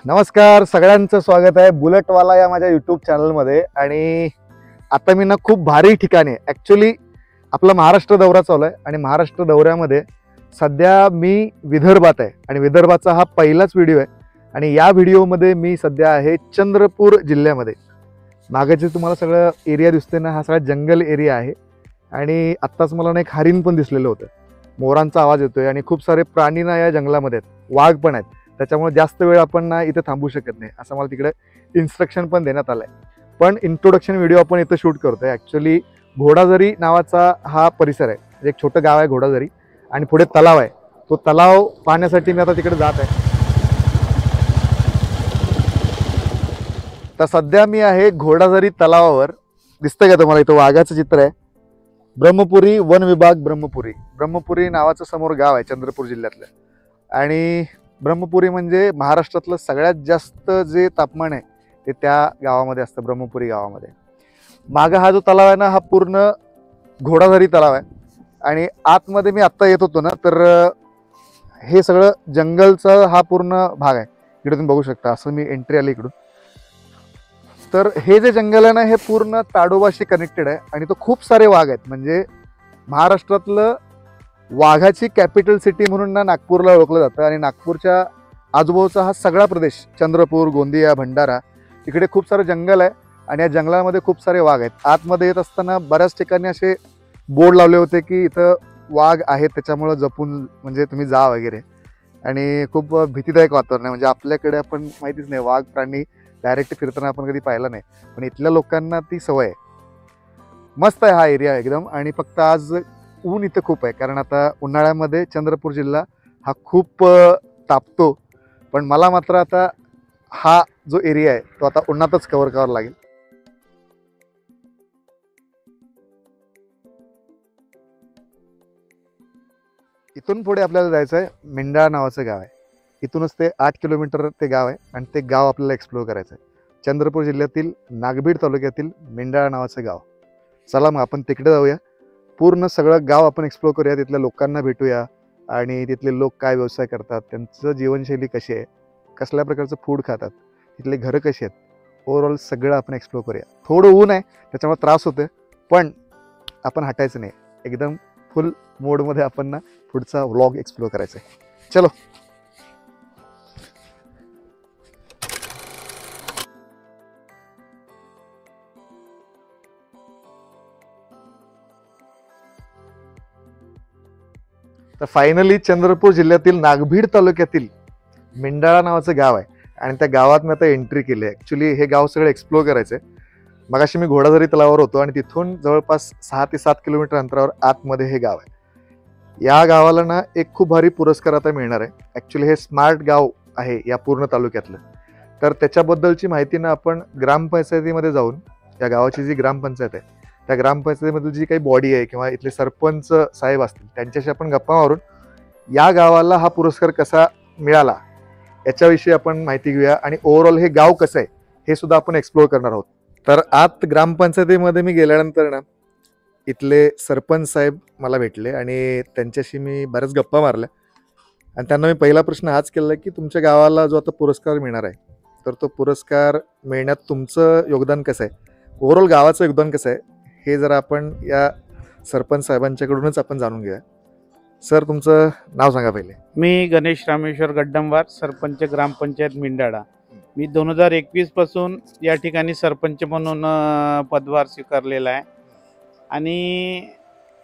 नमस्कार, सगळ्यांचं स्वागत आहे बुलेटवाला या माझ्या यूट्यूब चॅनलमध्ये। आणि आता मी ना खूप भारी ठिकाणी ॲक्च्युली आपला महाराष्ट्र दौरा चालू आहे आणि महाराष्ट्र दौऱ्यामध्ये सध्या मी विदर्भात आहे आणि विदर्भाचा हा पहिलाच व्हिडिओ आहे। आणि या व्हिडिओमध्ये मी सध्या आहे चंद्रपूर जिल्ह्यामध्ये। मागे जे तुम्हाला सगळं एरिया दिसते ना, हा सगळा जंगल एरिया आहे आणि आत्ताच मला ना एक हरिण पण दिसलेलं होतं। मोरांचा आवाज येतोय आणि खूप सारे प्राणी ना या जंगलामध्ये आहेत, वाघ पण आहेत। त्याच्यामुळे जास्त वेळ आपण ना इथे थांबू शकत नाही, असं मला तिकडे इन्स्ट्रक्शन पण देण्यात आलंय। पण इंट्रोडक्शन व्हिडिओ आपण इथं शूट करतोय। ॲक्च्युली घोडाझरी नावाचा हा परिसर आहे, म्हणजे एक छोटं गाव आहे घोडाझरी आणि पुढे तलाव आहे। तो तलाव पाहण्यासाठी मी आता तिकडे जात आहे। तर सध्या मी आहे घोडाझरी तलावावर। दिसतंय का तुम्हाला? इथं वाघाचं चित्र आहे। ब्रह्मपुरी वन विभाग ब्रह्मपुरी नावाचं समोर गाव आहे चंद्रपूर जिल्ह्यातलं। आणि ब्रह्मपुरी म्हणजे महाराष्ट्रातलं सगळ्यात जास्त जे तापमान आहे ते त्या गावामध्ये असतं, ब्रह्मपुरी गावामध्ये। मागं हा जो तलाव आहे ना, हा पूर्ण घोडाझरी तलाव आहे। आणि आतमध्ये मी आत्ता येत होतो ना, तर हे सगळं जंगलचा हा पूर्ण भाग आहे। इकडे तुम्ही बघू शकता, असं मी एंट्री आली इकडून। तर हे जे जंगल आहे ना, हे पूर्ण ताडोबाशी कनेक्टेड आहे आणि तो खूप सारे वाघ आहेत। म्हणजे महाराष्ट्रातलं वाघाची कॅपिटल सिटी म्हणून ना नागपूरला ओळखलं जातं। आणि नागपूरच्या आजूबाजूचा हा सगळा प्रदेश, चंद्रपूर, गोंदिया, भंडारा, इकडे खूप सारं जंगल आहे आणि या जंगलामध्ये खूप सारे वाघ आहेत। आतमध्ये येत असताना बऱ्याच ठिकाणी असे बोर्ड लावले होते की इथं वाघ आहेत, त्याच्यामुळं जपून म्हणजे तुम्ही जा वगैरे। आणि खूप भीतीदायक वातावरण आहे, म्हणजे आपल्याकडे आपण माहितीच नाही, वाघ प्राणी डायरेक्ट फिरताना आपण कधी पाहिला नाही, पण इथल्या लोकांना ती सवय आहे। मस्त आहे हा एरिया एकदम। आणि फक्त आज ऊन इथं खूप आहे, कारण आता उन्हाळ्यामध्ये चंद्रपूर जिल्हा हा खूप तापतो। पण मला मात्र आता हा जो एरिया आहे तो आता उन्हातच कव्हर करावा लागेल। इथून पुढे आपल्याला जायचं आहे, मेंढाळा नावाचं गाव आहे। इथूनच ते 8 किलोमीटर ते गाव आहे आणि ते गाव आपल्याला एक्सप्लोर करायचं आहे। चंद्रपूर जिल्ह्यातील नागभीड तालुक्यातील मेंढाळा नावाचं गाव। चला मग आपण तिकडे जाऊया, पूर्ण सगळं गाव आपण एक्सप्लोर करूया, तिथल्या लोकांना भेटूया आणि तिथले लोक काय व्यवसाय करतात, त्यांचं जीवनशैली कशी आहे, कसल्या प्रकारचं फूड खातात, तिथले घरं कशी आहेत, ओव्हरऑल सगळं आपण एक्सप्लोर करूया। थोडं ऊन आहे त्याच्यामुळे त्रास होतोय, पण आपण हटायचं नाही, एकदम फुल मोडमध्ये आपण ना पुढचा व्लॉग एक्सप्लोर करायचा आहे। चलो। तर फायनली चंद्रपूर जिल्ह्यातील नागभीड तालुक्यातील मेंढाळा नावाचं गाव आहे आणि त्या गावात मी आता एंट्री केली आहे। ॲक्च्युली हे गाव सगळं एक्सप्लोर करायचं आहे। मगाशी मी घोडाझरी तलावावर होतो आणि तिथून जवळपास 6 ते 7 किलोमीटर अंतरावर आतमध्ये हे गाव आहे। या गावाला ना एक खूप भारी पुरस्कार आता मिळणार आहे। ॲक्च्युली हे स्मार्ट गाव आहे या पूर्ण तालुक्यातलं। तर त्याच्याबद्दलची माहिती ना आपण ग्रामपंचायतीमध्ये जाऊन, या गावाची जी ग्रामपंचायत आहे त्या ग्रामपंचायतीमधील जी काही बॉडी आहे किंवा इथले सरपंच साहेब असतील त्यांच्याशी आपण गप्पा मारून या गावाला हा पुरस्कार कसा मिळाला याच्याविषयी आपण माहिती घेऊया आणि ओव्हरऑल हे गाव कसं आहे हे सुद्धा आपण एक्सप्लोर करणार आहोत। तर आत ग्रामपंचायतीमध्ये मी गेल्यानंतर ना इथले सरपंच साहेब मला भेटले आणि त्यांच्याशी मी बऱ्याच गप्पा मारल्या आणि त्यांना मी पहिला प्रश्न हाच केला की तुमच्या गावाला जो आता पुरस्कार मिळणार आहे तर तो पुरस्कार मिळण्यात तुमचं योगदान कसं आहे, ओव्हरऑल गावाचं योगदान कसं आहे, हे जरा आपण या सरपंच साहेबांच्याकडूनच आपण जाणून घेऊया। सर, तुमचं नाव सांगा पहिले। मी गणेश रामेश्वर गड्डंबार, सरपंच ग्रामपंचायत मेंढाळा। मी 2021 पासून या ठिकाणी सरपंच म्हणून पदभार स्वीकारलेला आहे आणि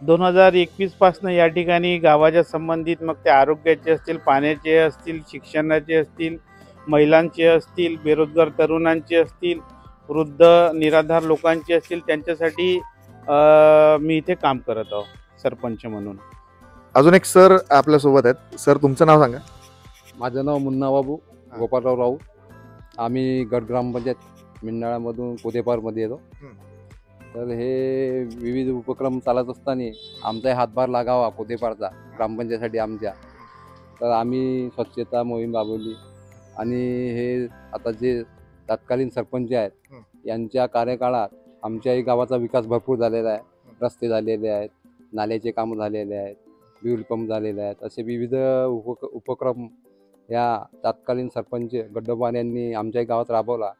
2021 पासून या ठिकाणी गावाच्या संबंधित मग ते आरोग्याचे असतील, पाण्याचे असतील, शिक्षणाचे असतील, महिलांचे असतील, बेरोजगार तरुणांचे असतील, वृद्ध निराधार लोकांचे असतील, त्यांच्यासाठी मी इथे काम करत आहो सरपंच म्हणून। अजून एक सर आपल्यासोबत आहेत। सर, तुमचं नाव सांगा। माझं नाव मुन्ना बाबू गोपालराव राऊत। आम्ही गट ग्रामपंचायत मेंढाळामधून कोतेपारमध्ये येतो। तर हे विविध उपक्रम चालत असताना आमचाही हातभार लागावा कोतेपारचा ग्रामपंचायतीसाठी आमच्या। तर आम्ही स्वच्छता मोहीम राबवली आणि हे आता जे तत्कालीन सरपंच आहेत यांच्या कार्यकाळात आमच्याही गावाचा विकास भरपूर झालेला आहे। रस्ते झालेले आहेत, नाल्याचे कामं झालेले आहेत, फ्यूल पंप झालेले आहेत. असे विविध उपक्रम या तत्कालीन सरपंच गड्डंबार यांनी आमच्या गावात राबवला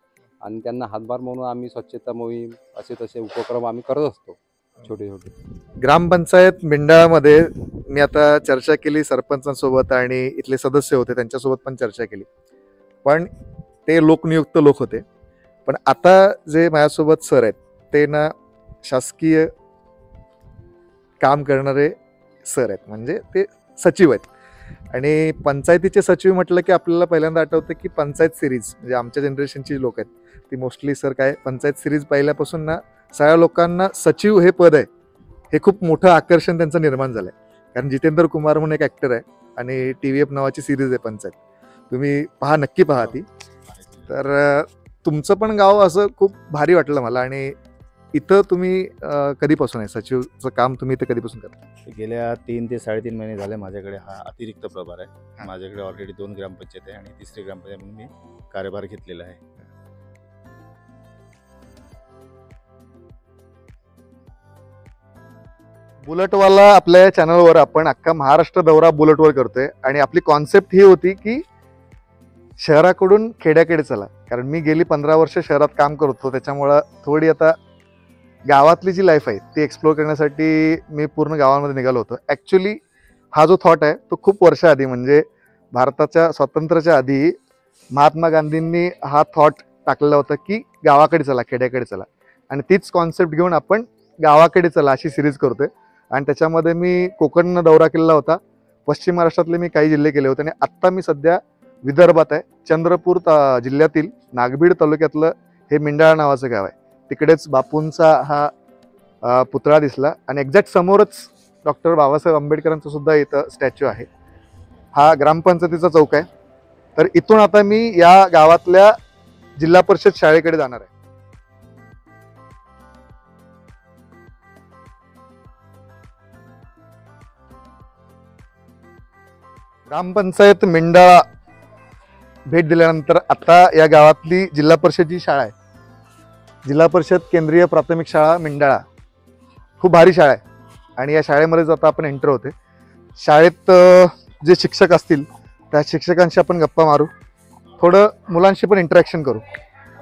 आणि त्यांना हातभार म्हणून आम्ही स्वच्छता मोहीम असे तसे उपक्रम आम्ही करत असतो छोटे छोटे. ग्रामपंचायत मिंडाळामध्ये मी आता चर्चा केली सरपंचांसोबत आणि इथले सदस्य होते त्यांच्यासोबत पण चर्चा केली, पण ते लोकनियुक्त लोक होते. पण आता जे माझ्यासोबत सर आहेत ते ना शासकीय काम करणारे सर आहेत, म्हणजे ते सचिव आहेत. आणि पंचायतीचे सचिव म्हटलं की आपल्याला पहिल्यांदा आठवतं की पंचायत सिरीज, म्हणजे आमच्या जनरेशनची लोक आहेत ती मोस्टली सर काय पंचायत सिरीज पाहिल्यापासून ना सगळ्या लोकांना सचिव हे पद आहे हे खूप मोठं आकर्षण त्यांचं निर्माण झालंय. कारण जितेंद्र कुमार म्हणून एक ॲक्टर आहे आणि TVF नावाची सिरीज आहे पंचायत, तुम्ही पहा, नक्की पहा ती. तर तुमचं पण गाव असं खूप भारी वाटलं मला. आणि इथं तुम्ही कधीपासून आहे सचिवचं काम तुम्ही इथं कधीपासून करता? गेल्या 3 ते 3.5 महिने झाले माझ्याकडे हा अतिरिक्त प्रभार आहे. माझ्याकडे ऑलरेडी 2 ग्रामपंचायत आहे आणि 3री ग्रामपंचायत म्हणून मी कार्यभार घेतलेला आहे. बुलेटवाला आपल्या चॅनलवर आपण अख्खा महाराष्ट्र दौरा बुलेटवर करतोय आणि आपली कॉन्सेप्ट ही होती की शहराकडून खेड्याकडे चला. कारण मी गेली 15 वर्ष शहरात काम करतो, त्याच्यामुळं थोडी आता गावातली जी लाईफ आहे ती एक्सप्लोर करण्यासाठी मी पूर्ण गावामध्ये निघालो होतो. ॲक्च्युली हा जो थॉट आहे तो खूप वर्षाआधी, म्हणजे भारताच्या स्वातंत्र्याच्या आधी महात्मा गांधींनी हा थॉट टाकलेला होता की गावाकडे चला, खेड्याकडे चला. आणि तीच कॉन्सेप्ट घेऊन आपण गावाकडे चला अशी सिरीज करतोय. आणि त्याच्यामध्ये मी कोकण दौरा केलेला होता, पश्चिम महाराष्ट्रातले मी काही जिल्हे केले होते आणि आत्ता मी सध्या विदर्भात आहे. चंद्रपूर जिल्ह्यातील नागबीड तालुक्यातलं हे मिंडाळा नावाचं गाव आहे. तिकडेच बापूंचा हा पुतळा दिसला आणि एक्झॅक्ट समोरच डॉक्टर बाबासाहेब आंबेडकरांचा सुद्धा इथं स्टॅच्यू आहे. हा ग्रामपंचायतीचा चौक आहे. तर इथून आता मी या गावातल्या जिल्हा परिषद शाळेकडे जाणार आहे. ग्रामपंचायत मिंडाळा भेट दिल्यानंतर आता या गावातली जिल्हा परिषद जी शाळा आहे, जिल्हा परिषद केंद्रीय प्राथमिक शाळा मिंडाळा, खूप भारी शाळा आहे. आणि या शाळेमध्ये आता आपण एंटर होते. शाळेत जे शिक्षक असतील त्या शिक्षकांशी आपण गप्पा मारू, थोडं मुलांशी पण इंटरॅक्शन करू.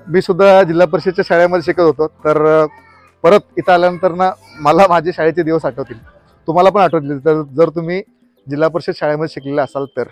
मी सुद्धा जिल्हा परिषदच्या शाळेमध्ये शिकत होतो, तर परत इथं आल्यानंतर ना मला माझे शाळेचे दिवस आठवतील, तुम्हाला पण आठवतील तर जर तुम्ही जिल्हा परिषद शाळेमध्ये शिकलेले असाल तर.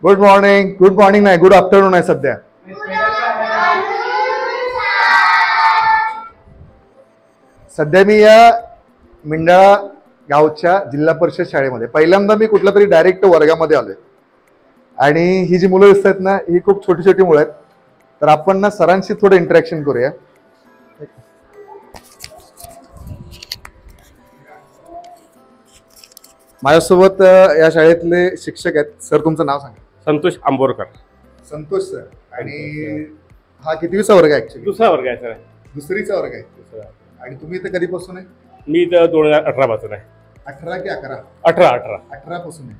गुड मॉर्निंग नाही, गुड आफ्टरनून आहे सध्या. सध्या मी या मिंडाळा गावच्या जिल्हा परिषद शाळेमध्ये पहिल्यांदा मी कुठल्या तरी डायरेक्ट वर्गामध्ये आलोय. आणि ही जी मुलं दिसत आहेत ना, ही खूप छोटी छोटी मुलं आहेत. तर आपण ना सरांशी थोडं इंटरॅक्शन करूया. माझ्यासोबत या शाळेतले शिक्षक आहेत. सर तुमचं नाव सांगा. संतोष आंबोरकर. संतोष सर. आणि हा कितवीचा वर्ग आहे? ऍक्च्युली दुसरा वर्ग आहे सर. दुसरीचा वर्ग आहे. आणि तुम्ही इथं कधीपासून आहे? मी इथं 2018 पासून आहे. 18 की 11? 18 पासून आहे.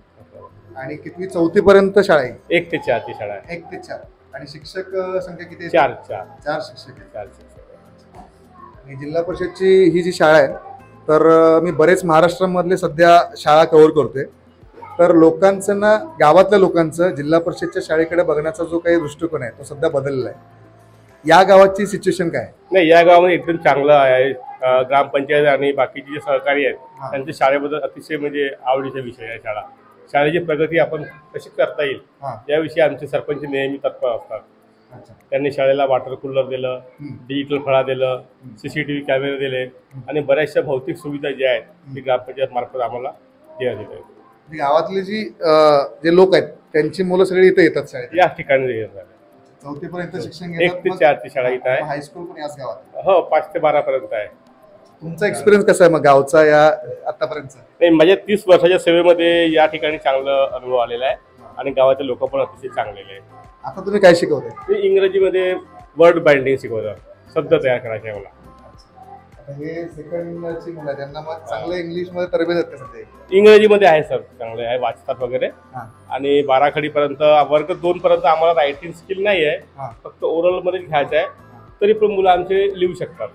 आणि कितवी? 4थी पर्यंत शाळा आहे? 1 ते 4 ची शाळा आहे. 1 ते 4. आणि शिक्षक संख्या किती आहे? 4 शिक्षक आहेत. 4 शिक्षक. आणि जिल्हा परिषदची ही जी शाळा आहे, तर मी बरेच महाराष्ट्रामधले सध्या शाळा कव्हर करतोय. तर लोकांचं ना, गावातल्या लोकांचं जिल्हा परिषदच्या शाळेकडे बघण्याचा जो काही दृष्टिकोन आहे तो सध्या बदललेला आहे. या गावाची सिच्युएशन काय? नाही, या गावामध्ये एकदम चांगलं आहे. ग्रामपंचायत आणि बाकीचे जे सहकारी आहेत त्यांच्या शाळेबद्दल अतिशय म्हणजे आवडीचा विषय आहे शाळा. शाळेची प्रगती आपण कशी करता येईल याविषयी आमचे सरपंच नेहमी तत्पर असतात. त्यांनी शाळेला वॉटर कूलर दिलं, डिजिटल फळा दिलं, CCTV कॅमेरे दिले आणि बऱ्याचशा भौतिक सुविधा ज्या आहेत ती ग्रामपंचायत मार्फत आम्हाला देण्यात येत आहेत. गावातले जे लोक आहेत त्यांची मुलं सगळी इथे येतात शाळेत? या ठिकाणी 4थी पर्यंत शिक्षण 1 ते 4 ची शाळा इथं आहे. हायस्कूल पण याच गावात? हो, 5 ते 12 पर्यंत आहे. तुमचा एक्सपिरियन्स कसा आहे मग गावचा या आतापर्यंतचा? नाही, माझ्या 30 वर्षाच्या सेवेमध्ये या ठिकाणी चांगला अनुभव आलेला आहे. आणि गावाचे लोक पण अतिशय चांगलेले आहेत. आता तुम्ही काय शिकवताय? मी इंग्रजीमध्ये वर्ड बाइंडिंग शिकवतो, शब्द तयार करायचे मला. आता हे सेकंडची मुलं आहेत, त्यांना मग चांगलं इंग्लिश मध्ये तरबेज आहेत का सध्या? इंग्रजीमध्ये आहे सर, चांगले आहे, वाचतात वगैरे. हा. आणि 12 पर्यंत वर्ग 2 पर्यंत आम्हाला रायटिंग स्किल नाही आहे, हा. फक्त ओरल मध्ये घ्यायचं आहे. तरी पण मुलं आमचे लिहू शकतात.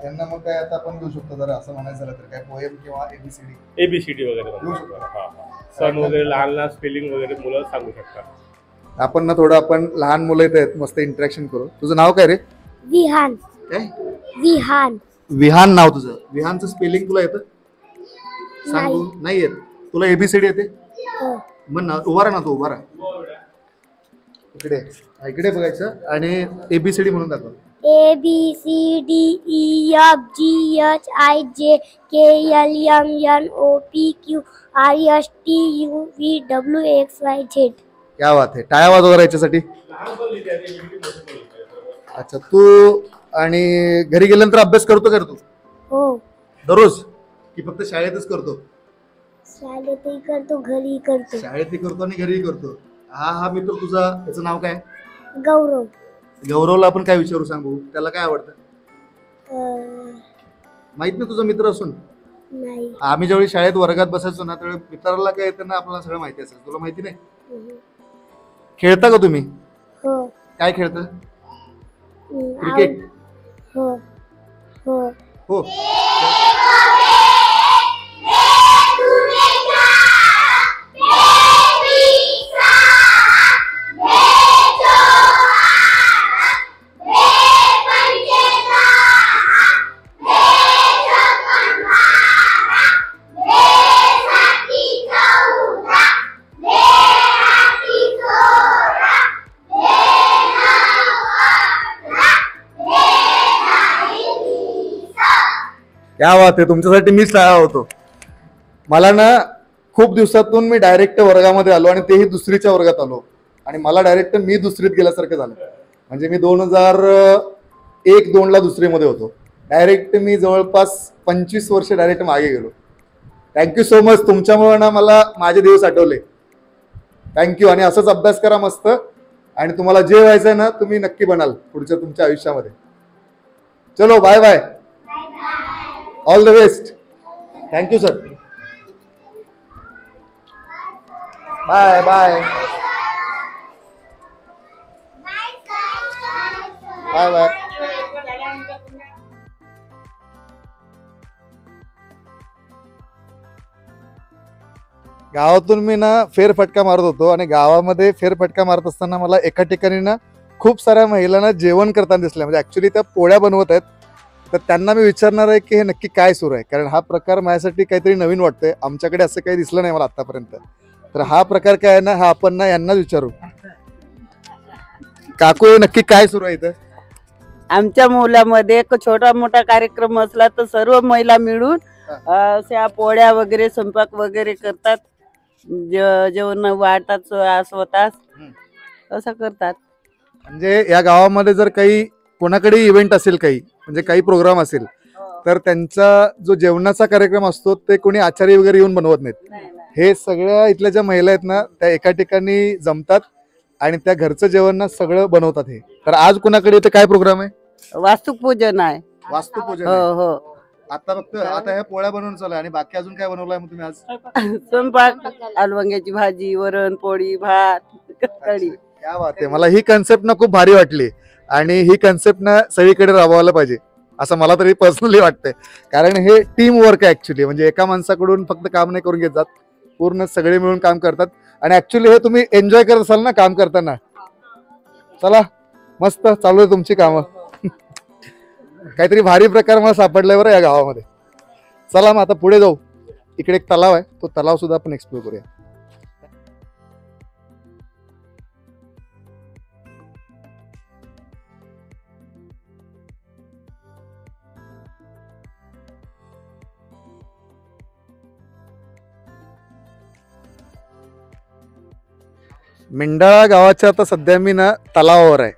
यांना मग काय आता आपण घेऊ शकतो जर असं म्हणायचं झालं तर काय पोएम किंवा एबीसीडी? ABCD वगैरे म्हणू शकतो. हा. सण वगैरे लहान लहान स्पेलिंग वगैरे मुलं सांगू शकतात. आपण ना थोडं आपण लहान मुलं इथे आहेत, मस्त इंटरॅक्शन करू. तुझं नाव काय रे? विहान. काय? विहान. विहान नाव तुझं. विहानचं स्पेलिंग तुला येतं? सांगू? नाही येत. तुला एबीसीडी येते? हो. मग ना उभा राहा ना, तू उभा राहा इकडे. इकडे बघायचं आणि एबीसीडी म्हणून दाखव. ABCDEFGHIJKLMNOPQRSTUVWXYZ. क्या बात आहे. टाळ्या वाजवा याच्यासाठी. अच्छा, तू आणि घरी गेल्यानंतर अभ्यास करतो का रे तू हो. दररोज, की फक्त शाळेतच करतो? शाळेतही करतो, घरी करतो. शाळेतही करतो आणि घरीही करतो. हा मित्र तुझा, त्याचं नाव काय? गौरव. गौरवला आपण काय विचारू, सांगू त्याला काय आवडतं? माहित नाही तुझा मित्र असून? नाही. आम्ही ज्यावेळी शाळेत वर्गात बसायचो ना, त्यावेळी मित्राला काय येतं ना आपल्याला सगळं माहिती असेल. तुला माहिती नाही? खेळता का तुम्ही? हो. काय खेळता? क्रिकेट? हो. हो. हो. क्या बात आहे. तुमच्यासाठी मीच तयार होतो. मला ना खूप दिवसातून मी डायरेक्ट वर्गामध्ये आलो आणि तेही दुसरीच्या वर्गात आलो आणि मला डायरेक्ट मी दुसरीत गेल्यासारखं झालं. म्हणजे मी 2001-2 ला दुसरीमध्ये होतो. डायरेक्ट मी जवळपास 25 वर्ष डायरेक्ट मागे गेलो. Thank you so much. तुमच्यामुळे ना मला माझे दिवस आठवले. थँक्यू. आणि असंच अभ्यास करा मस्त, आणि तुम्हाला जे व्हायचं आहे ना तुम्ही नक्की बनाल पुढच्या तुमच्या आयुष्यामध्ये. चलो bye bye. All the best. Thank you sir. Bye bye bye bye. गावातून मी ना फेरफटका मारत होतो आणि गावामध्ये फेरफटका मारत असताना मला एका ठिकाणी ना खूप साऱ्या महिलांना जेवण करताना दिसल्या. म्हणजे ऍक्च्युली त्या पोळ्या बनवत आहेत. तर त्यांना मी विचारणार आहे की हे नक्की काय सुरू आहे, कारण हा प्रकार माझ्यासाठी काहीतरी नवीन वाटतोय. आमच्याकडे असं काही दिसलं नाही मला आतापर्यंत. तर हा प्रकार काय आहे ना, हा आपण ना यांना विचारू. काकू, हे नक्की काय सुरू आहे इथं? आमच्या मुलामध्ये एक छोटा मोठा कार्यक्रम असला तर सर्व महिला मिळून अशा पोळ्या वगैरे स्वयंपाक वगैरे करतात, जेवण वाढतात स्वतः, असं करतात. म्हणजे या गावामध्ये जर काही कोणाकडे इव्हेंट असेल, काही म्हणजे काही प्रोग्राम असेल, तर त्यांचा जो जेवणाचा कार्यक्रम असतो ते कोणी आचारी वगैरे येऊन बनवत नाहीत. हे सगळ्या इथल्या ज्या महिला आहेत ना त्या एका ठिकाणी जमतात आणि त्या घरचं जेवण ना सगळं बनवतात. हे तर आज कोणाकडे इथे काय प्रोग्राम आहे? वास्तुपूजन आहे. वास्तुपूजन. हो हो. आता फक्त आता ह्या पोळ्या बनवून चालू आहे आणि बाकी अजून काय बनवलंय मग तुम्ही आज? स्वयंपाक, आलू भाजी, वरण, पोळी, भात, कढी. क्या बात आहे. मला ही कन्सेप्ट ना खूप भारी वाटली आणि ही कन्सेप्ट ना सगळीकडे राबवायला पाहिजे असं मला तरी पर्सनली वाटतंय. कारण हे टीम वर्क आहे ऍक्च्युली. म्हणजे एका माणसाकडून फक्त काम नाही करून घेत जात, पूर्ण सगळे मिळून काम करतात. आणि ऍक्च्युली हे तुम्ही एन्जॉय करत असाल ना काम करताना. चला मस्त चालू आहे तुमची कामं. काहीतरी भारी प्रकार मला सापडलाय बरं या गावामध्ये. चला मग आता पुढे जाऊ. इकडे एक तलाव आहे, तो तलाव सुद्धा आपण एक्सप्लोर करूया. मिंडाळा गावाच्या आता सध्या मी ना तलावावर आहे.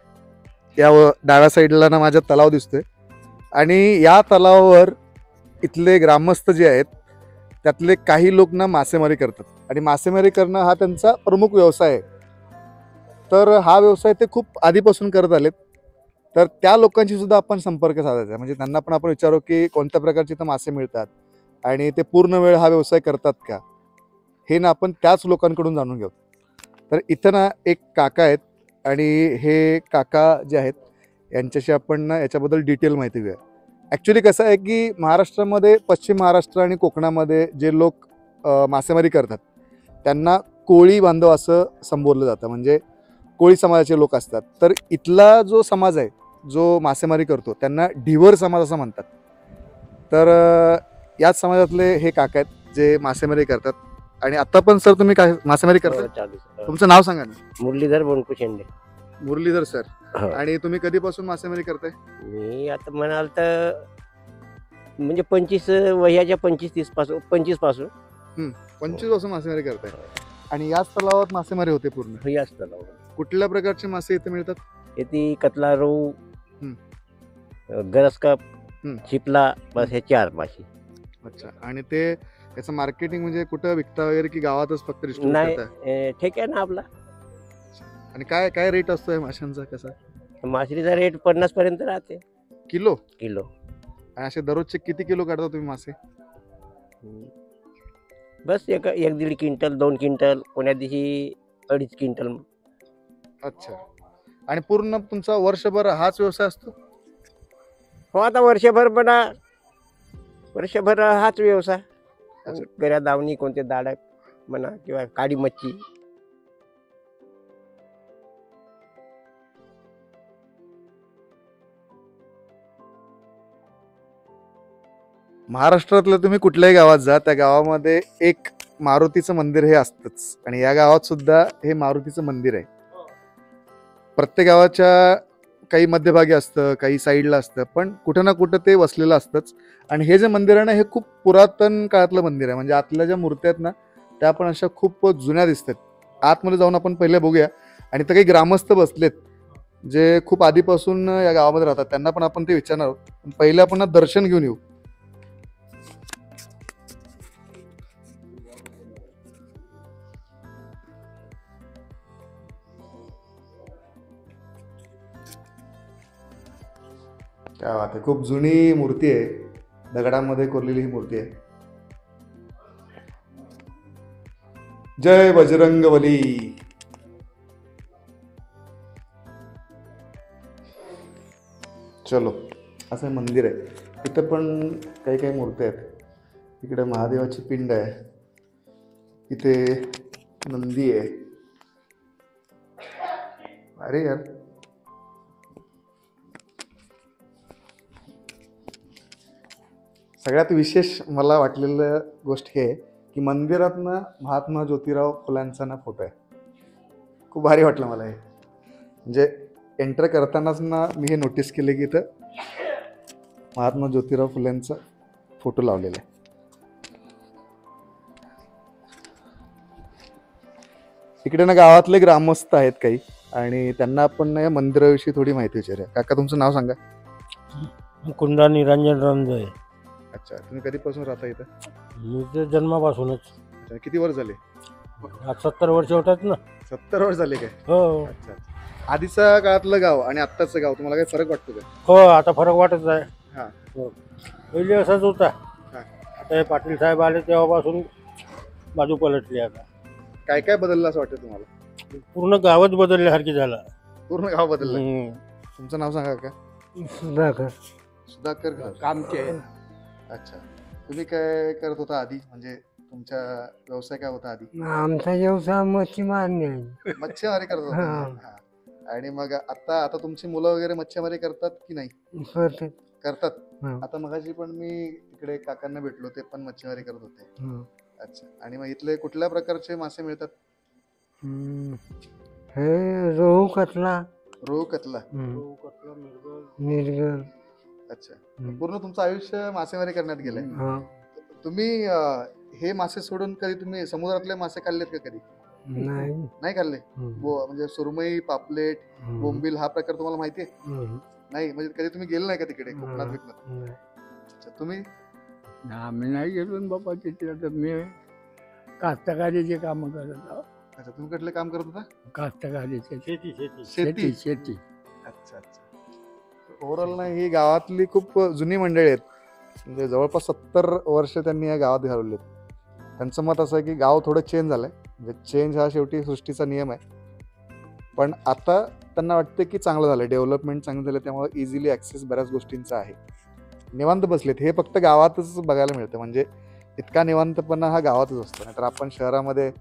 या डाव्या साईडला ना माझ्या तलाव दिसतोय आणि या तलावावर इथले ग्रामस्थ जे आहेत त्यातले काही लोक ना मासेमारी करतात आणि मासेमारी करणं हा त्यांचा प्रमुख व्यवसाय आहे. तर हा व्यवसाय ते खूप आधीपासून करत आलेत. तर त्या लोकांशी सुद्धा आपण संपर्क साधायचा आहे. म्हणजे त्यांना पण आपण विचारू की कोणत्या प्रकारचे इथं मासे मिळतात आणि ते पूर्ण वेळ हा व्यवसाय करतात का, हे ना आपण त्याच लोकांकडून जाणून घेऊ. तर इथं ना एक काका आहेत आणि हे काका जे आहेत यांच्याशी आपण ना याच्याबद्दल डिटेल माहिती घेऊया. ॲक्च्युली कसं आहे की महाराष्ट्रामध्ये, पश्चिम महाराष्ट्र आणि कोकणामध्ये जे लोक मासेमारी करतात त्यांना कोळी बांधव असं संबोधलं जातं. म्हणजे कोळी समाजाचे लोक असतात. तर इथला जो समाज आहे जो मासेमारी करतो त्यांना ढिवर समाज असं म्हणतात. तर याच समाजातले हे काका आहेत जे मासेमारी करतात. आणि आता पण सर तुम्ही काय मासेमारी करता? तुमचं नाव सांगा ना. मुरलीधर बोनकू शेंडे. मुरलीधर सर. हो. आणि तुम्ही कधीपासून मासेमारी करताय? मी आता म्हणाल तर म्हणजे 25 वयाच्या 25-30 पासून 25 पासून 25 पासून मासेमारी करताय. आणि याच तलावात मासेमारी होते पूर्ण? हे असतं. कुठल्या प्रकारचे मासे इथे मिळतात? येते कतला, रोहू, गरजकप, चिपला, बस हे 4 मासे. अच्छा. आणि ते याचं मार्केटिंग म्हणजे कुठं विकता वगैरे की गावातच फक्त distribute नाही करताय? ठीक आहे ना आपला. आणि काय काय रेट असतो या माशांचा कसा? मासळीचा रेट 50 पर्यंत राहते किलो? किलो. आणि असे दररोजचे किती किलो काढता तुम्ही मासे? बस 1-1.5 क्विंटल, 2 क्विंटल, कोण्या दिवशी 2.5 क्विंटल. अच्छा. आणि पूर्ण तुमचा वर्षभर हाच व्यवसाय असतो? हो, आता वर्षभर हाच व्यवसाय. गऱ्या दावणी, कोणते दाडक म्हणा किंवा काळी मच्छी. महाराष्ट्रातलं तुम्ही कुठल्याही गावात जा, त्या गावामध्ये एक मारुतीचं मंदिर हे असतंच. आणि या गावात सुद्धा हे मारुतीचं मंदिर आहे. प्रत्येक गावाच्या काही मध्यभागी असतं, काही साईडला असतं, पण कुठं ना कुठं ते वसलेलं असतंच. आणि हे जे मंदिर आहे ना, हे खूप पुरातन काळातलं मंदिर आहे. म्हणजे आतल्या ज्या मूर्त्या आहेत ना त्या पण अशा खूप जुन्या दिसतात. आतमध्ये जाऊन आपण पहिले बघूया. आणि तर काही ग्रामस्थ बसलेत जे खूप आधीपासून या गावामध्ये राहतात, त्यांना पण आपण ते विचारणार आहोत. पहिले आपण ना दर्शन घेऊन येऊ. काय बात आहे, खूप जुनी मूर्ती आहे, दगडामध्ये कोरलेली ही मूर्ती आहे. जय बजरंगबली. चलो, असं मंदिर आहे. इथं पण काही काही मूर्ती आहेत. इकडे महादेवाची पिंड आहे, इथे नंदी आहे. अरे यार, सगळ्यात विशेष मला वाटलेलं गोष्ट हे की मंदिरात ना महात्मा ज्योतिराव फुलांचा ना फोटो आहे. खूप भारी वाटलं मला हे. म्हणजे एंटर करतानाच ना मी हे नोटीस केले की इथं महात्मा ज्योतिराव फुलेंचा फोटो लावलेला आहे. इकडे ना गावातले ग्रामस्थ आहेत काही, आणि त्यांना आपण ना या मंदिराविषयी थोडी माहिती विचारूया. काका, तुमचं नाव सांगा. कुंदा निरंजन रंजोय. अच्छा, तुम्ही कधीपासून राहता इथं? मी तर जन्मापासूनच. अच्छा, किती वर्ष झाले? आज 70 वर्ष होतात ना. 70 वर्ष झाले काय? हो. अच्छा. आधीच्या काळातलं गाव आणि आत्ताचं गाव तुम्हाला काही फरक वाटतो का? हो, आता फरक वाटत आहे. हा. हो. पहिले असंच होता. हा. आता हे पाटील साहेब आले तेव्हापासून बाजू पलटली. आता काय काय बदललं असं वाटतं तुम्हाला? पूर्ण गावच बदलल्यासारखी झालं. पूर्ण गाव बदललं. तुमचं नाव सांगा का? सुधाकर. सुधाकर कामके. अच्छा, तुम्ही काय करत होता आधी? म्हणजे तुमचा व्यवसाय काय होता आधी? आमचा व्यवसाय मच्छीमारी आहे. मच्छीमारी करत होता. हा. आणि मग आता तुमची मुलं वगैरे मच्छीमारी करतात की नाही? करतात. आता मगाशी पण मी तिकडे काकांना भेटलो, ते पण मच्छीमारी करत होते. अच्छा. आणि मग इथले कुठल्या प्रकारचे मासे मिळतात? हे रोहू, कतला. रोहू, कतला. मिरगल. अच्छा. पूर्ण तुमचं आयुष्य मासेमारी करण्यात गेलंय. तुम्ही हे मासे सोडून कधी तुम्ही समुद्रातले मासे खाल्लेत का कधी? नाही खाल्ले? म्हणजे सुरमई, पापलेट, बोंबील हा प्रकार तुम्हाला माहिती आहे? नाही. म्हणजे कधी तुम्ही गेले नाही का तिकडे कोकणात? अच्छा. तुम्ही आम्ही नाही गेलो ना बाबा तिथे. आता मी कास्तकारीचे काम करत आहोत. अच्छा, तुम्ही कुठले काम करत होता? कास्तकारीचे शेती शेती शेती. शेती. अच्छा अच्छा. ओव्हरऑल ना ही गावातली खूप जुनी मंडळी आहेत. म्हणजे जवळपास 70 वर्ष त्यांनी या गावात घालवलेत. त्यांचं मत असं आहे की गाव थोडं चेंज झालंय. म्हणजे चेंज हा शेवटी सृष्टीचा नियम आहे. पण आता त्यांना वाटतं की चांगलं झालं, डेव्हलपमेंट चांगलं झालं, त्यामुळे इझिली ॲक्सेस बऱ्याच गोष्टींचा आहे. निवांत बसलेत. हे फक्त गावातच बघायला मिळतं. म्हणजे इतका निवांतपणा हा गावातच असतो. नाहीतर आपण शहरामध्ये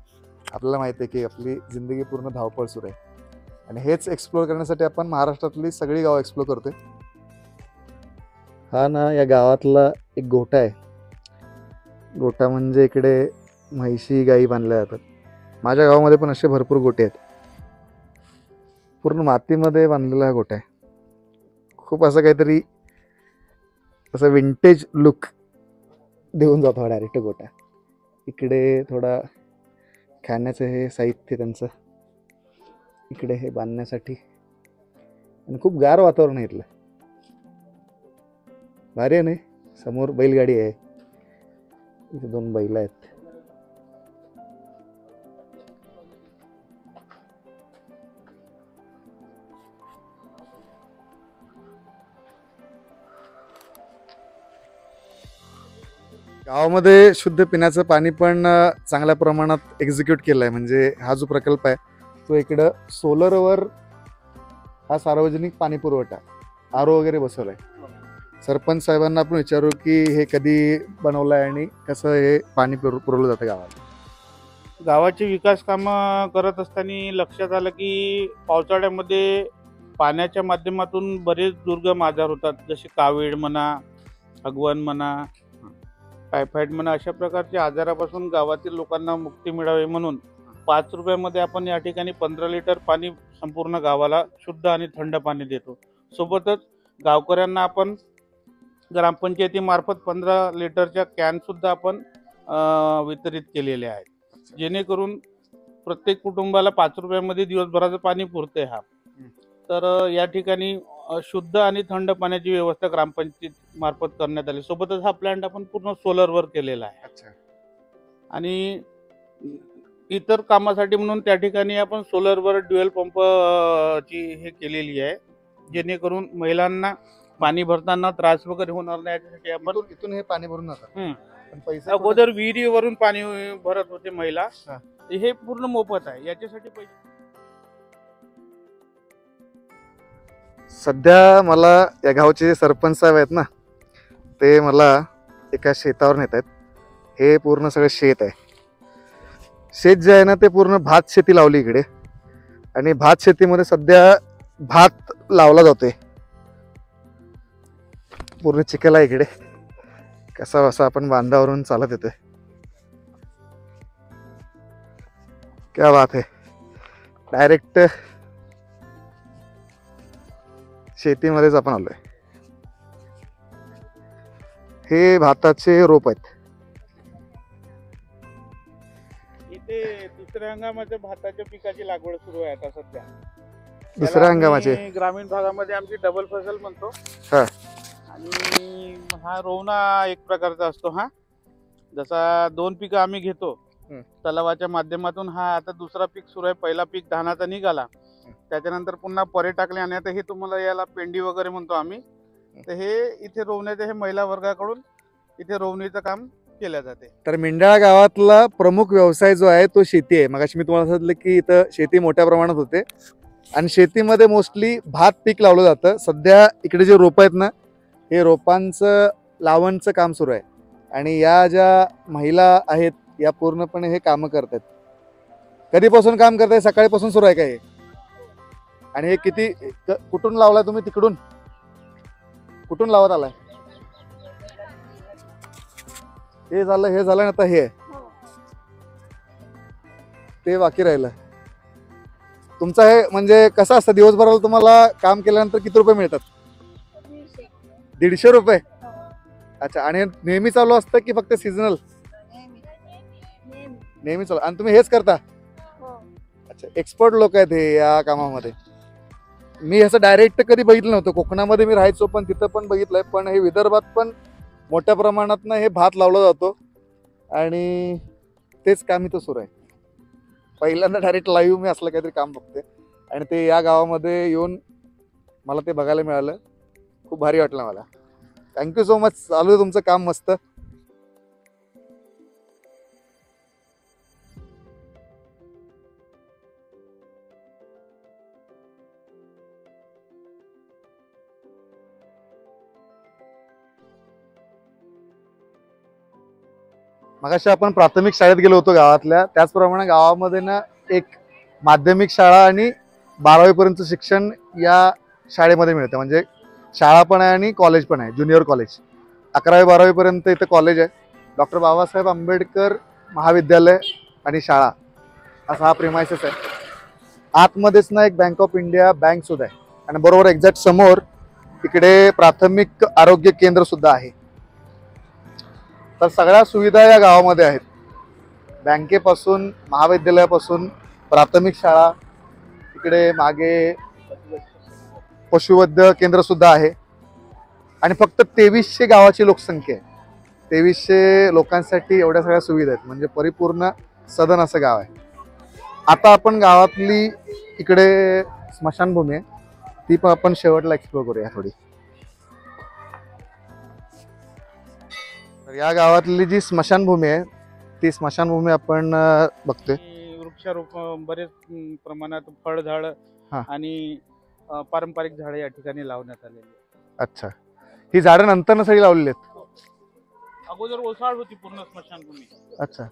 आपल्याला माहिती आहे की आपली जिंदगी पूर्ण धावपळ सुरू आहे. आणि हेच एक्सप्लोअर करण्यासाठी आपण महाराष्ट्रातली सगळी गावं एक्सप्लोअर करतोय. हा ना या गावातला एक गोठा आहे. गोठा म्हणजे इकडे म्हैशी गाई बांधल्या जातात. माझ्या गावामध्ये पण असे भरपूर गोटे आहेत. पूर्ण मातीमध्ये बांधलेला हा गोठा आहे. खूप असं काहीतरी असं विंटेज लुक देऊन जातो हा डायरेक्ट गोठा. इकडे थोडा खाण्याचं हे साहित्य त्यांचं, इकडे हे बांधण्यासाठी. आणि खूप गार वातावरण आहे इथलं. भारी आहे नाही. समोर बैलगाडी आहे. इथे 2 बैल आहेत. गावामध्ये शुद्ध पिण्याचं पाणी पण चांगल्या प्रमाणात एक्झिक्यूट केलं आहे. म्हणजे हा जो प्रकल्प आहे तो इकडं सोलरवर हा सार्वजनिक पाणी पुरवठा RO वगैरे बसवला आहे. सरपंच साहेबांना आपण विचारू की हे कधी बनवलं आहे आणि कसं हे पाणी पुरवलं जातं गावाला. गावाचे विकास कामं करत असताना लक्षात आलं की पावसाळ्यामध्ये पाण्याच्या माध्यमातून बरेच दुर्गम आजार होतात. जसे कावीळ म्हणा, हगवण म्हणा, टायफॉइड म्हणा, अशा प्रकारच्या आजारापासून गावातील लोकांना मुक्ती मिळावी म्हणून 5 रुपयामध्ये आपण या ठिकाणी 15 लिटर पाणी संपूर्ण गावाला शुद्ध आणि थंड पाणी देतो. सोबतच गावकऱ्यांना आपण ग्रामपंचायतीमार्फत 15 लिटरच्या कॅनसुद्धा आपण वितरित केलेले आहेत. जेणेकरून प्रत्येक कुटुंबाला 5 रुपयामध्ये दिवसभराचं पाणी पुरते. हा तर या ठिकाणी शुद्ध आणि थंड पाण्याची व्यवस्था ग्रामपंचायत मार्फत करण्यात आली. सोबतच हा प्लॅन्ट आपण पूर्ण सोलरवर केलेला आहे. आणि इतर कामासाठी म्हणून त्या ठिकाणी आपण सोलरवर ड्युएल पंप ची हे केलेली आहे. जेणेकरून महिलांना पाणी भरताना त्रास वगैरे होणार नाही याच्यासाठी आपण इथून हे पाणी भरून जातं. पण पैसे अगोदर विहिरीवरून पाणी भरत होते महिला. हे पूर्ण मोफत आहे. याच्यासाठी पैसे सध्या मला या गावचे सरपंच साहेब आहेत ना, ते मला एका शेतावर नेत आहेत. हे पूर्ण सगळं शेत आहे. शेत जे आहे ना ते पूर्ण भात शेती लावली इकडे. आणि भात शेतीमध्ये सध्या भात लावला जातोय. पूर्ण चिखल आहे इकडे. कसा वसा आपण बांधावरून चालत येतोय. क्या बात आहे. डायरेक्ट शेतीमध्येच आपण आलोय. हे भाताचे रोप आहेत. इथे दुसऱ्या हंगामाच्या भाताच्या पिकाची लागवड सुरू आहे आता सध्या. दुसऱ्या हंगामाचे ग्रामीण भागामध्ये आमची डबल फसल म्हणतो. आणि हा रोवणा एक प्रकारचा असतो. हा जसा 2 पिकं आम्ही घेतो तलावाच्या माध्यमातून. हा आता दुसरा पीक सुरू आहे. पहिला पीक धानाचा निघाला, त्याच्यानंतर पुन्हा परे टाकले आणि आता हे तुम्हाला याला पेंडी वगैरे म्हणतो आम्ही. तर हे इथे रोवण्याचे हे महिला वर्गाकडून इथे रोवणीचं काम केलं जाते. तर मिंडाळा गावातला प्रमुख व्यवसाय जो आहे तो शेती आहे. मगाशी मी तुम्हाला सांगितलं की इथं शेती मोठ्या प्रमाणात होते आणि शेतीमध्ये मोस्टली भात पीक लावलं जातं. सध्या इकडे जे रोपं आहेत ना, हे रोपांचं लावणचं काम सुरू आहे. आणि या ज्या महिला आहेत या पूर्णपणे हे कामं करतात. कधीपासून काम करताय? सकाळीपासून सुरू आहे का हे? आणि हे किती कुठून लावलाय तुम्ही? तिकडून कुठून लावत आलाय? हे झालं आता हे ते बाकी राहिलं. तुमचं हे म्हणजे कसं असतं दिवसभराला तुम्हाला काम केल्यानंतर किती रुपये मिळतात? 150 रुपये. अच्छा. आणि नेहमी चालू असतं की फक्त सीझनल? नेहमी चालू. आणि तुम्ही हेच करता? अच्छा. एक्सपर्ट लोक आहेत हे या कामामध्ये. मी असं डायरेक्ट कधी बघितलं नव्हतं. कोकणामध्ये मी राहायचो पण तिथं पण बघितलंय, पण हे विदर्भात पण मोठ्या प्रमाणात हे भात लावला जातो आणि तेच काम इथं सुरू आहे. पहिल्यांदा डायरेक्ट लाईव्ह मी असलं काहीतरी काम बघते आणि ते या गावामध्ये येऊन मला ते बघायला मिळालं. खूप भारी वाटलं मला. Thank you so much. चालू आहे तुमचं काम मस्त. मगाशी आपण प्राथमिक शाळेत गेलो होतो गावातल्या, त्याचप्रमाणे गावामध्ये ना एक माध्यमिक शाळा आणि 12वी पर्यंत शिक्षण या शाळेमध्ये मिळतं. म्हणजे शाळा पण आहे आणि कॉलेज पण आहे, ज्युनियर कॉलेज. 11वी 12वी पर्यंत इथं कॉलेज आहे. डॉक्टर बाबासाहेब आंबेडकर महाविद्यालय आणि शाळा असा हा प्रिमायसेस आहे. आतमध्येच ना एक बँक ऑफ इंडिया बँक सुद्धा आहे आणि बरोबर एक्झॅक्ट समोर इकडे प्राथमिक आरोग्य केंद्र सुद्धा आहे. तर सगळ्या सुविधा या गावामध्ये आहेत. बँकेपासून महाविद्यालयापासून प्राथमिक शाळा, इकडे मागे पशुवैद्य केंद्र सुद्धा आहे आणि फक्त 2300 गावाची लोकसंख्या आहे. 2300 लोकांसाठी एवढ्या सगळ्या सुविधा आहेत. म्हणजे परिपूर्ण सदन असं गाव आहे. आता आपण गावातली इकडे स्मशानभूमी आहे, ती पण आपण शेवटला एक्सप्लोर करूया थोडी. तर या गावातली जी स्मशानभूमी आहे ती स्मशानभूमी आपण बघतोय. वृक्षारोप बरेच प्रमाणात फळझाड आणि पारंपरिक झाडे या ठिकाणी लावण्यात आलेली आहेत. अच्छा, ही झाडं नंतर सगळी लावलेली आहेत? अगोदर ओसाड होती पूर्ण स्मशानभूमी. अच्छा.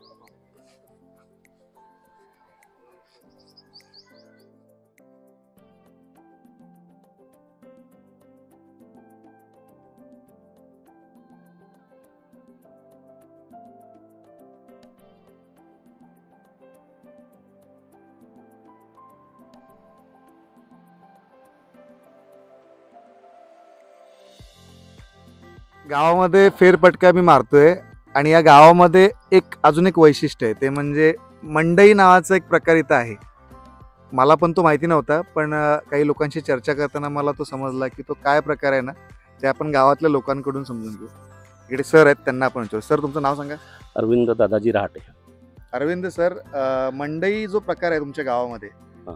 गावामध्ये फेरफटका मी मारतोय आणि या गावामध्ये अजून एक वैशिष्ट्य आहे, ते म्हणजे मंडई नावाचा एक प्रकार इथं आहे. मला पण तो माहिती नव्हता, पण काही लोकांशी चर्चा करताना मला तो समजला की तो काय प्रकार आहे ना, ते आपण गावातल्या लोकांकडून समजून घेऊ. इकडे सर आहेत, त्यांना आपण विचारू. सर, तुमचं नाव सांगा. अरविंद दादाजी रहाटे. अरविंद सर, मंडई जो प्रकार आहे तुमच्या गावामध्ये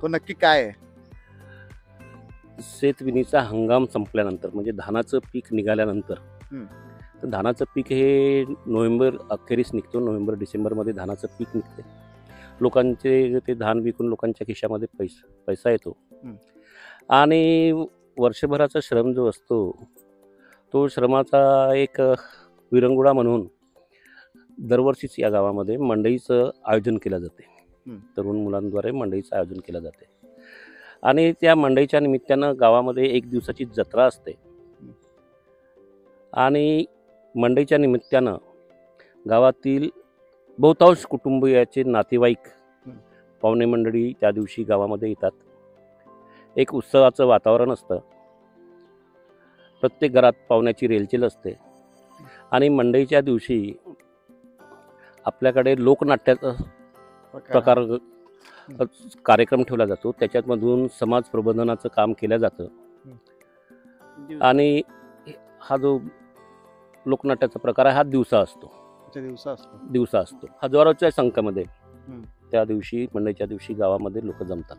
तो नक्की काय आहे? शेतविणीचा हंगाम संपल्यानंतर म्हणजे धानाचं पीक निघाल्यानंतर, तर धानाचं पीक हे नोव्हेंबर अखेरीस निघतो. नोव्हेंबर डिसेंबरमध्ये धानाचं पीक निघते. लोकांचे ते धान विकून लोकांच्या खिशामध्ये पैसा येतो आणि वर्षभराचा श्रम जो असतो तो श्रमाचा एक विरंगुळा म्हणून दरवर्षीच या गावामध्ये मंडईचं आयोजन केलं जाते. तरुण मुलांद्वारे मंडईचं आयोजन केलं जाते आणि त्या मंडईच्या निमित्तानं गावामध्ये एक दिवसाची जत्रा असते आणि मंडईच्या निमित्तानं गावातील बहुतांश कुटुंबियाचे नातेवाईक, पाहुणे मंडळी त्या दिवशी गावामध्ये येतात. एक उत्सवाचं वातावरण असतं. प्रत्येक घरात पाहुण्याची रेलचेल असते आणि मंडईच्या दिवशी आपल्याकडे लोकनाट्याचा प्रकार कार्यक्रम ठेवला जातो. त्याच्यामधून समाज प्रबोधनाचं काम केलं जातं आणि हा जो लोकनाट्याचा प्रकार आहे हा दिवसा असतो. हजारोच्या संख्येमध्ये त्या दिवशी, मंडईच्या दिवशी गावामध्ये लोक जमतात.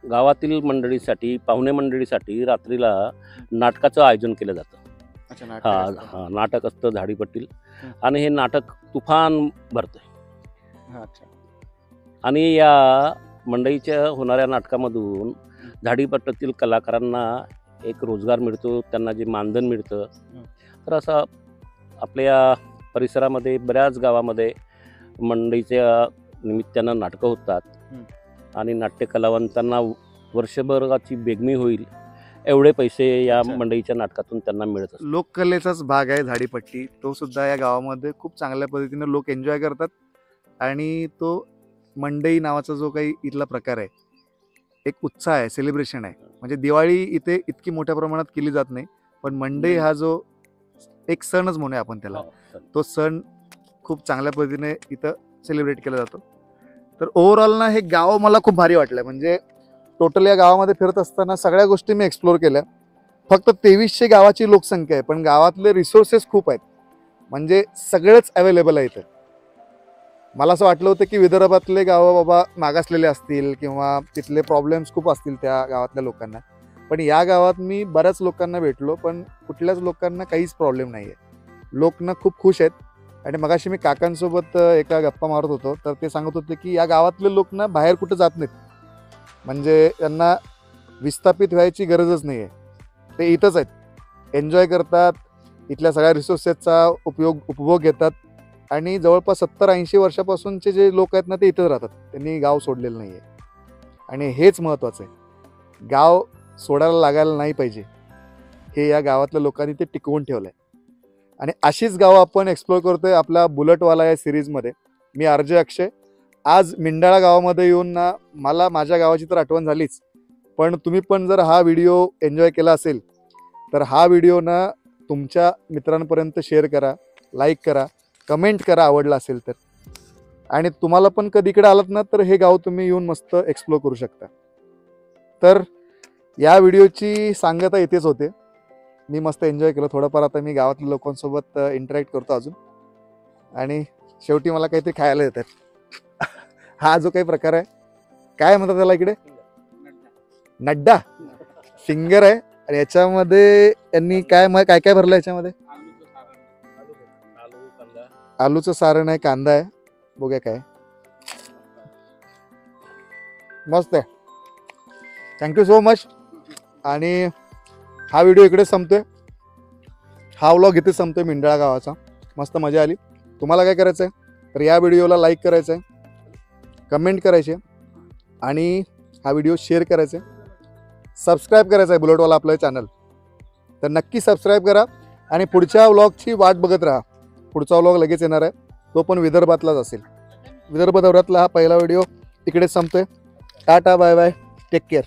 गावातील मंडळीसाठी, पाहुणे मंडळीसाठी रात्रीला नाटकाचं आयोजन केलं जातं. नाटक असतं झाडीपट्टील आणि हे नाटक तुफान भरतंय. आणि या मंडईच्या होणाऱ्या नाटकामधून झाडीपट्टीतील कलाकारांना एक रोजगार मिळतो, त्यांना जे मानधन मिळतं. तर असं आपल्या परिसरामध्ये बऱ्याच गावामध्ये मंडईच्या निमित्तानं नाटकं होतात आणि नाट्य कलावंतांना वर्षभराची बेगमी होईल एवढे पैसे या मंडईच्या नाटकातून त्यांना मिळत असतात. लोककलेचाच भाग आहे झाडीपट्टी. तो सुद्धा या गावामध्ये खूप चांगल्या पद्धतीने लोक एन्जॉय करतात आणि तो मंडई नावाचा जो काही इथला प्रकार आहे, एक उत्साह आहे, सेलिब्रेशन आहे. म्हणजे दिवाळी इथे इतकी मोठ्या प्रमाणात केली जात नाही, पण मंडई हा जो एक सणच म्हणूया आपण त्याला, तो सण खूप चांगल्या पद्धतीने इथं सेलिब्रेट केला जातो. तर ओव्हरऑल ना हे गाव मला खूप भारी वाटलं. म्हणजे टोटल या गावामध्ये फिरत असताना सगळ्या गोष्टी मी एक्सप्लोर केल्या. फक्त 2300 गावाची लोकसंख्या आहे, पण गावातले रिसोर्सेस खूप आहेत. म्हणजे सगळंच अवेलेबल आहे इथं. मला असं वाटलं होतं की विदर्भातले गावं बाबा मागासलेले असतील किंवा तिथले प्रॉब्लेम्स खूप असतील त्या गावातल्या लोकांना, पण या गावात मी बऱ्याच लोकांना भेटलो, पण कुठल्याच लोकांना काहीच प्रॉब्लेम नाही आहे. लोक ना खूप खुश आहेत. आणि मगाशी मी काकांसोबत एका गप्पा मारत होतो, तर ते सांगत होते की या गावातले लोक ना बाहेर कुठं जात नाहीत, म्हणजे त्यांना विस्थापित व्हायची गरजच नाही आहे. ते इथंच आहेत, एन्जॉय करतात, इथल्या सगळ्या रिसोर्सेसचा उपभोग घेतात. आणि जवळपास 70-80 वर्षापासूनचे जे लोक आहेत ना ते इथंच राहतात, त्यांनी गाव सोडलेलं नाही आहे. आणि हेच महत्त्वाचं आहे, गाव सोडायला लागायला नाही पाहिजे, हे या गावातल्या लोकांनी ते टिकवून ठेवलं आहे. आणि अशीच गावं आपण एक्सप्लोर करतोय आपल्या बुलेटवाला या सिरीजमध्ये. मी आरजे अक्षय. आज मिंडाळा गावामध्ये येऊन ना मला माझ्या गावाची तर आठवण झालीच, पण तुम्ही पण जर हा व्हिडिओ एन्जॉय केला असेल तर हा व्हिडिओ ना तुमच्या मित्रांपर्यंत शेअर करा, लाईक करा, कमेंट करा आवडला असेल तर. आणि तुम्हाला पण कधी इकडे आलात ना तर हे गाव तुम्ही येऊन मस्त एक्सप्लोर करू शकता. तर या व्हिडिओची सांगता इथेच होते. मी मस्त एन्जॉय केलं थोडंफार. आता मी गावातल्या लोकांसोबत इंटरॅक्ट करतो अजून, आणि शेवटी मला काहीतरी खायला येतात. हा जो काही प्रकार आहे, काय म्हणतात त्याला इकडे, नड्डा फिंगर आहे. आणि याच्यामध्ये यांनी काय काय काय भरलं याच्यामध्ये, आलूचं सारण आहे, कांदा आहे, बघूया काय. मस्त आहे. Thank you so much. आणि हा व्हिडिओ इकडेच संपतोय, हा व्लॉग इथेच संपतोय मिंडाळा गावाचा. मस्त मजा आली. तुम्हाला काय करायचं आहे तर या व्हिडिओला लाईक करायचं आहे, कमेंट करायचे, आणि हा व्हिडिओ शेअर करायचा आहे, सबस्क्राईब करायचं आहे बुलेटवाला आपलं चॅनल. तर नक्की सबस्क्राईब करा आणि पुढच्या व्लॉगची वाट बघत राहा. पुढचा व्लॉग लगेच येणार आहे, तो पण विदर्भातलाच असेल. विदर्भ दौऱ्यातला हा पहिला व्हिडिओ इकडेच संपतोय. Tata bye bye, take care.